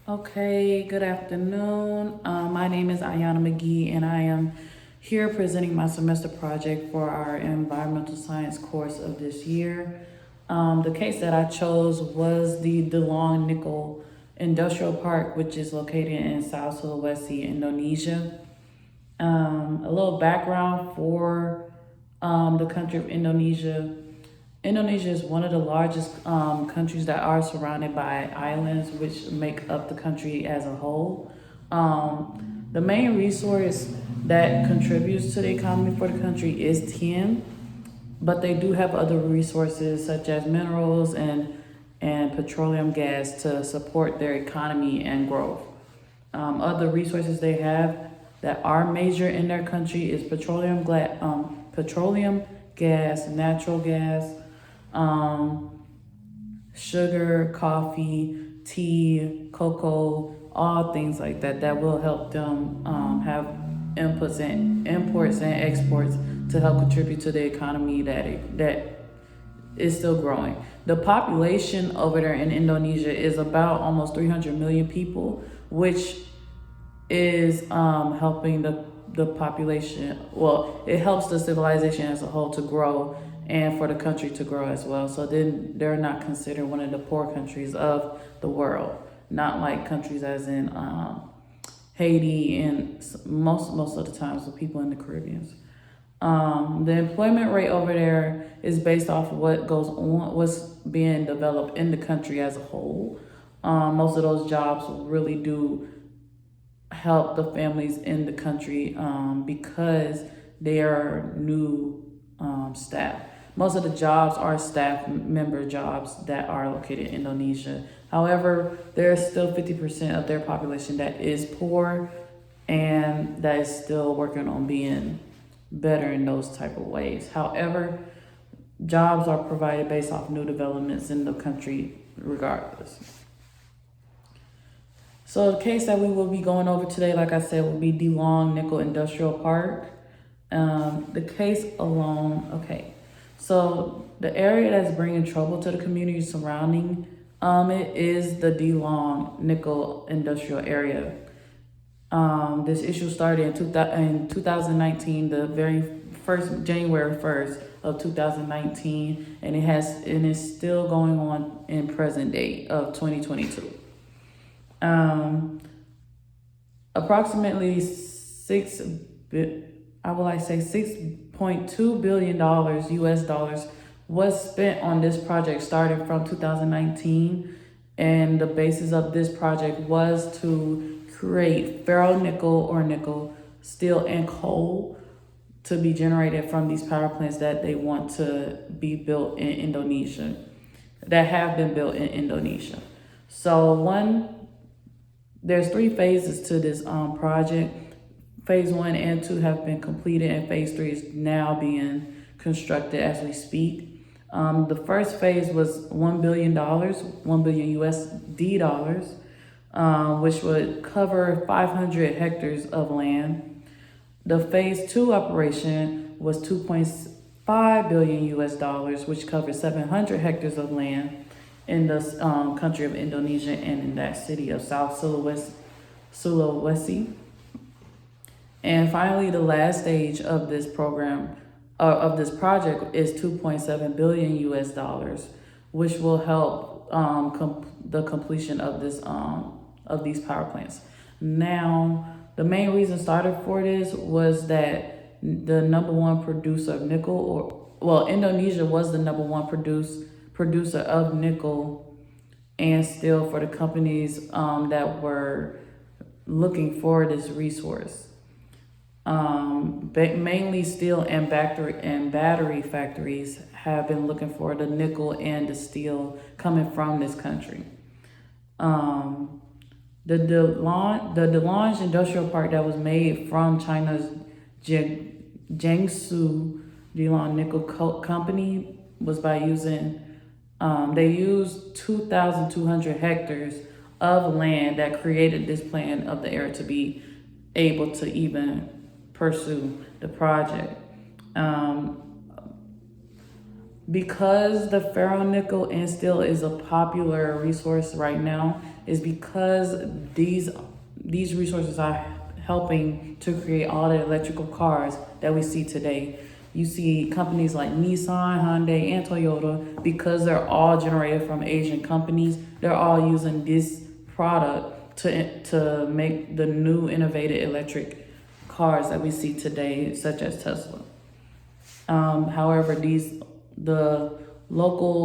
Okay, good afternoon. My name is Ayana McGee, and I am here presenting my semester project for our environmental science course of this year. The case that I chose was the DeLong Nickel Industrial Park, which is located in South Sulawesi, Indonesia. A little background for the country of Indonesia. Indonesia is one of the largest countries that are surrounded by islands, which make up the country as a whole. The main resource that contributes to the economy for the country is tin, but they do have other resources such as minerals and petroleum gas to support their economy and growth. Other resources they have that are major in their country is petroleum gas, natural gas, um, sugar, coffee, tea, cocoa, all things like that that will help them have inputs and imports and exports to help contribute to the economy that is still growing. The population over there in Indonesia is about almost 300 million people, which is helping the population. Well, it helps the civilization as a whole to grow and for the country to grow as well. So then they're not considered one of the poor countries of the world, not like countries as in Haiti and most of the times the people in the Caribbean. The employment rate over there is based off of what goes on, what's being developed in the country as a whole. Most of those jobs really do help the families in the country because they are new staff. Most of the jobs are staff member jobs that are located in Indonesia. However, there's still 50% of their population that is poor and that is still working on being better in those type of ways. However, jobs are provided based off new developments in the country regardless. So the case that we will be going over today, like I said, will be DeLong Nickel Industrial Park. The case alone, okay. So the area that's bringing trouble to the community surrounding it is the DeLong Nickel Industrial Area. This issue started in 2019, the very first January 1st of 2019, and it is still going on in present date of 2022. Um, Approximately I would like to say $6.2 billion US dollars was spent on this project starting from 2019, and the basis of this project was to create ferronickel or nickel, steel, and coal to be generated from these power plants that they want to be built in Indonesia, that have been built in Indonesia. So there's three phases to this project. Phase 1 and 2 have been completed, and phase 3 is now being constructed as we speak. The first phase was $1 billion, 1 billion USD dollars, which would cover 500 hectares of land. The phase 2 operation was 2.5 billion US dollars, which covers 700 hectares of land in the country of Indonesia and in that city of South Sulawesi. And finally, the last stage of this program, of this project, is 2.7 billion US dollars, which will help the completion of this of these power plants. Now, the main reason started for this was that the number one producer of nickel, Indonesia was the number one producer of nickel and steel for the companies that were looking for this resource. Mainly steel and battery factories have been looking for the nickel and the steel coming from this country. The DeLonge Industrial Park that was made from China's Jiangsu DeLong Nickel Company was by using, they used 2,200 hectares of land that created this plan of the area to be able to even pursue the project. because the ferronickel and steel is a popular resource right now, is because these resources are helping to create all the electrical cars that we see today. You see companies like Nissan, Hyundai, and Toyota, because they're all generated from Asian companies, they're all using this product to make the new innovative electric cars that we see today, such as Tesla. However, the local